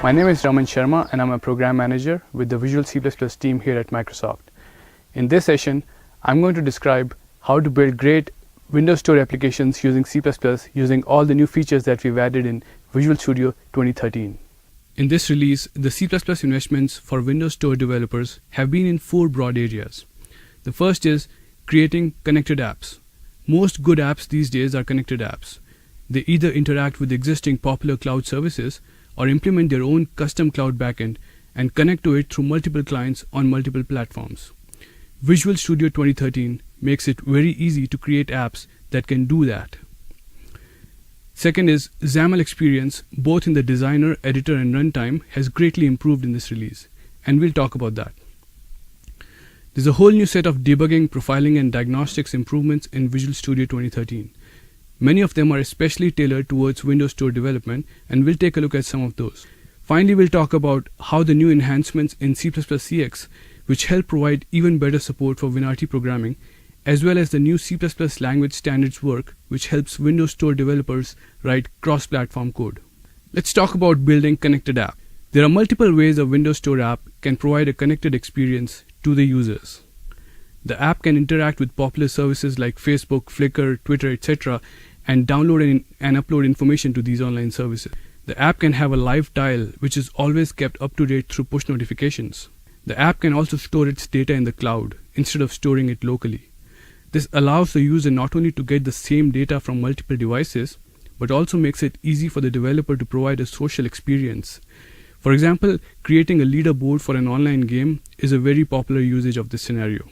My name is Raman Sharma and I'm a program manager with the Visual C++ team here at Microsoft. In this session, I'm going to describe how to build great Windows Store applications using C++ using all the new features that we've added in Visual Studio 2013. In this release, the C++ investments for Windows Store developers have been in 4 broad areas. The first is creating connected apps. Most good apps these days are connected apps. They either interact with existing popular cloud services or implement their own custom cloud backend and connect to it through multiple clients on multiple platforms. Visual Studio 2013 makes it very easy to create apps that can do that. Second is XAML experience, both in the designer, editor, and runtime, has greatly improved in this release, and we'll talk about that. There's a whole new set of debugging, profiling, and diagnostics improvements in Visual Studio 2013. Many of them are especially tailored towards Windows Store development, and we'll take a look at some of those. Finally, we'll talk about how the new enhancements in C++ CX, which help provide even better support for WinRT programming, as well as the new C++ language standards work, which helps Windows Store developers write cross-platform code. Let's talk about building connected app. There are multiple ways a Windows Store app can provide a connected experience to the users. The app can interact with popular services like Facebook, Flickr, Twitter, etc., and download and upload information to these online services. The app can have a live tile, which is always kept up to date through push notifications. The app can also store its data in the cloud instead of storing it locally. This allows the user not only to get the same data from multiple devices, but also makes it easy for the developer to provide a social experience. For example, creating a leaderboard for an online game is a very popular usage of this scenario.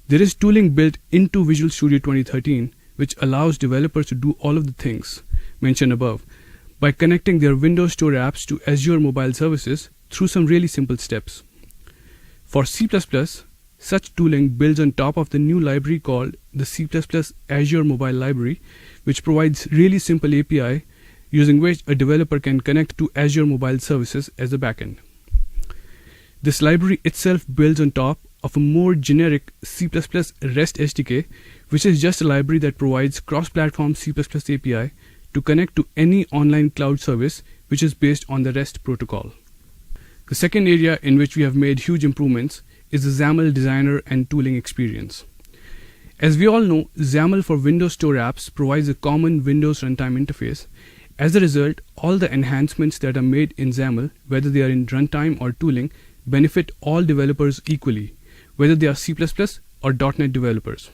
There is tooling built into Visual Studio 2013 which allows developers to do all of the things mentioned above by connecting their Windows Store apps to Azure mobile services through some really simple steps. For C++, such tooling builds on top of the new library called the C++ Azure Mobile Library, which provides really simple API using which a developer can connect to Azure mobile services as a backend. This library itself builds on top of a more generic C++ REST SDK, which is just a library that provides cross-platform C++ API to connect to any online cloud service which is based on the REST protocol. The second area in which we have made huge improvements is the XAML designer and tooling experience. As we all know, XAML for Windows Store apps provides a common Windows runtime interface. As a result, all the enhancements that are made in XAML, whether they are in runtime or tooling, benefit all developers equally, whether they are C++ or .NET developers.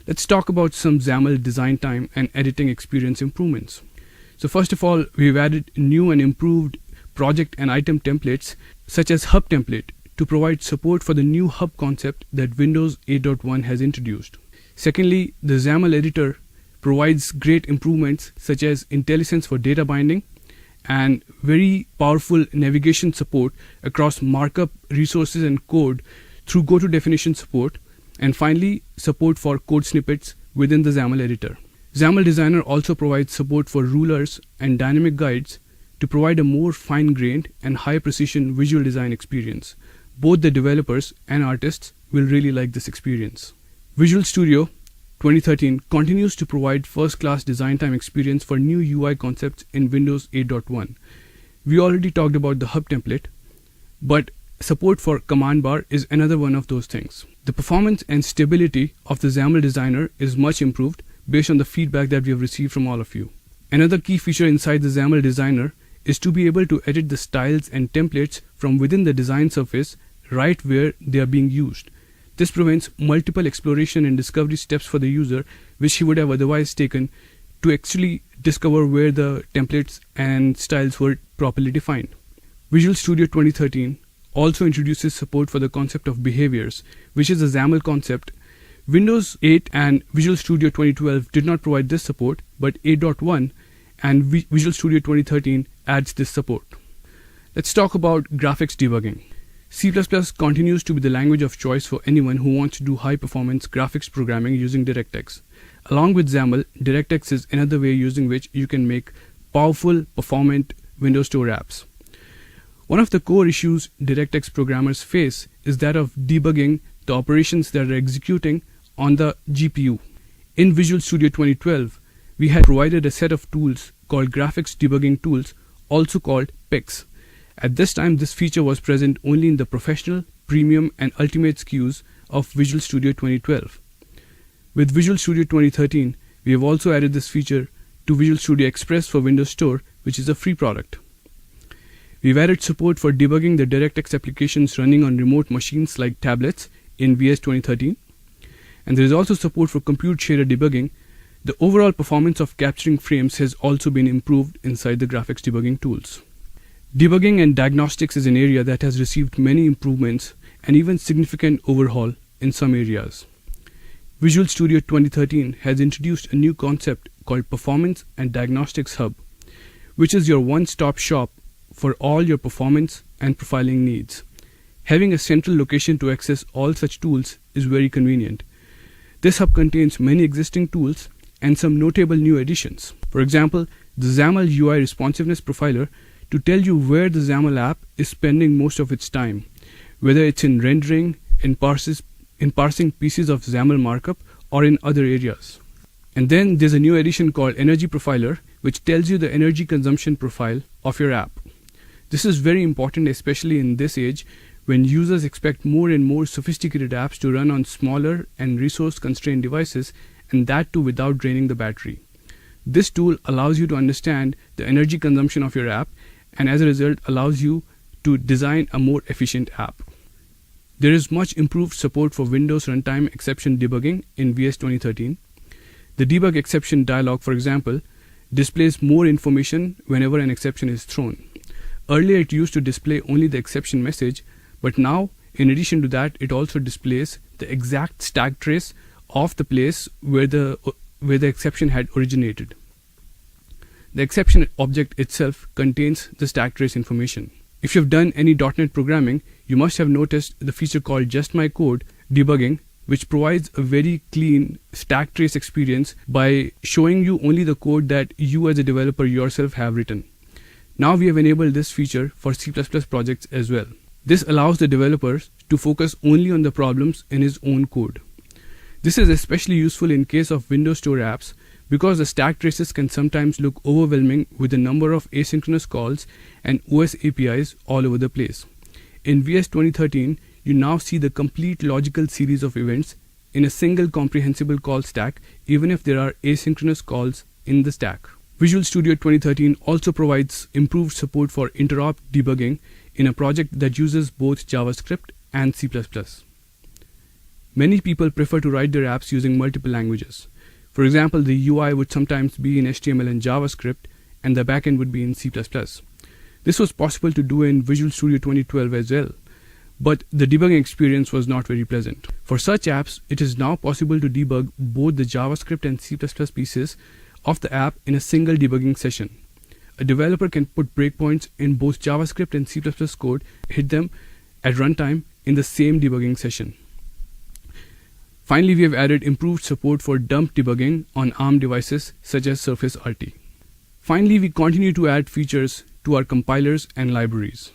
Let's talk about some XAML design time and editing experience improvements. So first of all, we've added new and improved project and item templates such as Hub template to provide support for the new Hub concept that Windows 8.1 has introduced. Secondly, the XAML editor provides great improvements such as IntelliSense for data binding and very powerful navigation support across markup, resources, and code through go-to-definition support, and finally, support for code snippets within the XAML editor. XAML Designer also provides support for rulers and dynamic guides to provide a more fine-grained and high-precision visual design experience. Both the developers and artists will really like this experience. Visual Studio 2013 continues to provide first-class design time experience for new UI concepts in Windows 8.1. We already talked about the Hub template, but support for command bar is another one of those things. The performance and stability of the XAML designer is much improved based on the feedback that we have received from all of you. Another key feature inside the XAML designer is to be able to edit the styles and templates from within the design surface right where they are being used. This prevents multiple exploration and discovery steps for the user, which he would have otherwise taken to actually discover where the templates and styles were properly defined. Visual Studio 2013 also introduces support for the concept of behaviors, which is a XAML concept. Windows 8 and Visual Studio 2012 did not provide this support, but 8.1 and Visual Studio 2013 adds this support. Let's talk about graphics debugging. C++ continues to be the language of choice for anyone who wants to do high-performance graphics programming using DirectX. Along with XAML, DirectX is another way using which you can make powerful, performant Windows Store apps. One of the core issues DirectX programmers face is that of debugging the operations that are executing on the GPU. In Visual Studio 2012, we had provided a set of tools called Graphics Debugging Tools, also called PEX. At this time, this feature was present only in the Professional, Premium, and Ultimate SKUs of Visual Studio 2012. With Visual Studio 2013, we have also added this feature to Visual Studio Express for Windows Store, which is a free product. We've added support for debugging the DirectX applications running on remote machines like tablets in VS 2013. And there is also support for compute shader debugging. The overall performance of capturing frames has also been improved inside the graphics debugging tools. Debugging and diagnostics is an area that has received many improvements and even significant overhaul in some areas. Visual Studio 2013 has introduced a new concept called Performance and Diagnostics Hub, which is your one-stop shop for all your performance and profiling needs. Having a central location to access all such tools is very convenient. This hub contains many existing tools and some notable new additions. For example, the XAML UI Responsiveness Profiler to tell you where the XAML app is spending most of its time, whether it's in rendering, in parsing pieces of XAML markup, or in other areas. And then there's a new addition called Energy Profiler, which tells you the energy consumption profile of your app. This is very important, especially in this age when users expect more and more sophisticated apps to run on smaller and resource-constrained devices, and that too without draining the battery. This tool allows you to understand the energy consumption of your app, and as a result allows you to design a more efficient app. There is much improved support for Windows Runtime Exception Debugging in VS 2013. The debug exception dialog, for example, displays more information whenever an exception is thrown. Earlier it used to display only the exception message, but now in addition to that it also displays the exact stack trace of the place where the exception had originated. The exception object itself contains the stack trace information. If you've done any .NET programming, you must have noticed the feature called Just My Code Debugging, which provides a very clean stack trace experience by showing you only the code that you as a developer yourself have written. Now we have enabled this feature for C++ projects as well. This allows the developers to focus only on the problems in his own code. This is especially useful in case of Windows Store apps because the stack traces can sometimes look overwhelming with the number of asynchronous calls and OS APIs all over the place. In VS 2013, you now see the complete logical series of events in a single comprehensible call stack, even if there are asynchronous calls in the stack. Visual Studio 2013 also provides improved support for interop debugging in a project that uses both JavaScript and C++. Many people prefer to write their apps using multiple languages. For example, the UI would sometimes be in HTML and JavaScript, and the backend would be in C++. This was possible to do in Visual Studio 2012 as well, but the debugging experience was not very pleasant. For such apps, it is now possible to debug both the JavaScript and C++ pieces of the app in a single debugging session. A developer can put breakpoints in both JavaScript and C++ code, hit them at runtime in the same debugging session. Finally, we have added improved support for dump debugging on ARM devices such as Surface RT. Finally, we continue to add features to our compilers and libraries.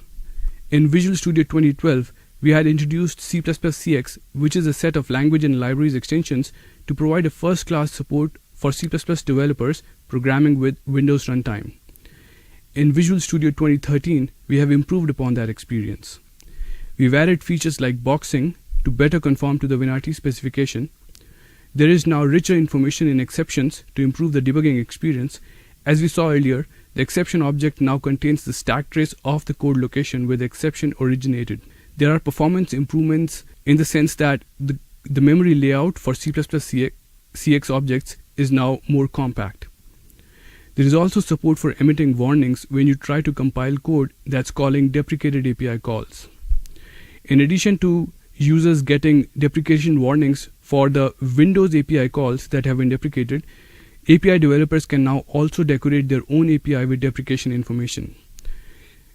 In Visual Studio 2012, we had introduced C++ CX, which is a set of language and libraries extensions to provide a first-class support for C++ developers programming with Windows Runtime. In Visual Studio 2013, we have improved upon that experience. We've added features like boxing to better conform to the WinRT specification. There is now richer information in exceptions to improve the debugging experience. As we saw earlier, the exception object now contains the stack trace of the code location where the exception originated. There are performance improvements in the sense that the memory layout for C++ CX objects is now more compact. There is also support for emitting warnings when you try to compile code that's calling deprecated API calls. In addition to users getting deprecation warnings for the Windows API calls that have been deprecated, API developers can now also decorate their own API with deprecation information.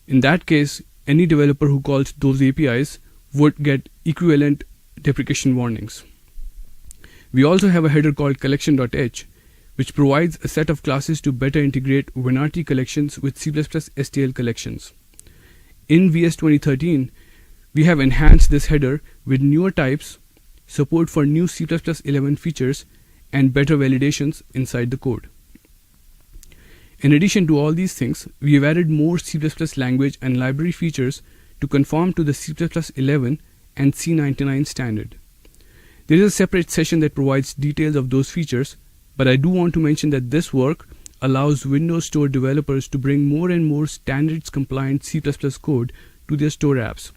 In that case, any developer who calls those APIs would get equivalent deprecation warnings. We also have a header called collection.h, which provides a set of classes to better integrate WinRT collections with C++ STL collections. In VS 2013, we have enhanced this header with newer types, support for new C++ 11 features, and better validations inside the code. In addition to all these things, we have added more C++ language and library features to conform to the C++ 11 and C99 standard. There is a separate session that provides details of those features, but I do want to mention that this work allows Windows Store developers to bring more and more standards-compliant C++ code to their store apps.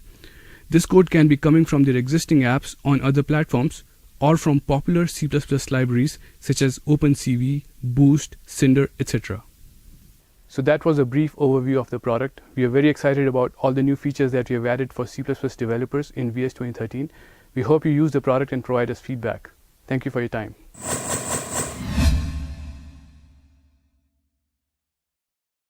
This code can be coming from their existing apps on other platforms or from popular C++ libraries such as OpenCV, Boost, Cinder, etc. So that was a brief overview of the product. We are very excited about all the new features that we have added for C++ developers in VS 2013. We hope you use the product and provide us feedback. Thank you for your time.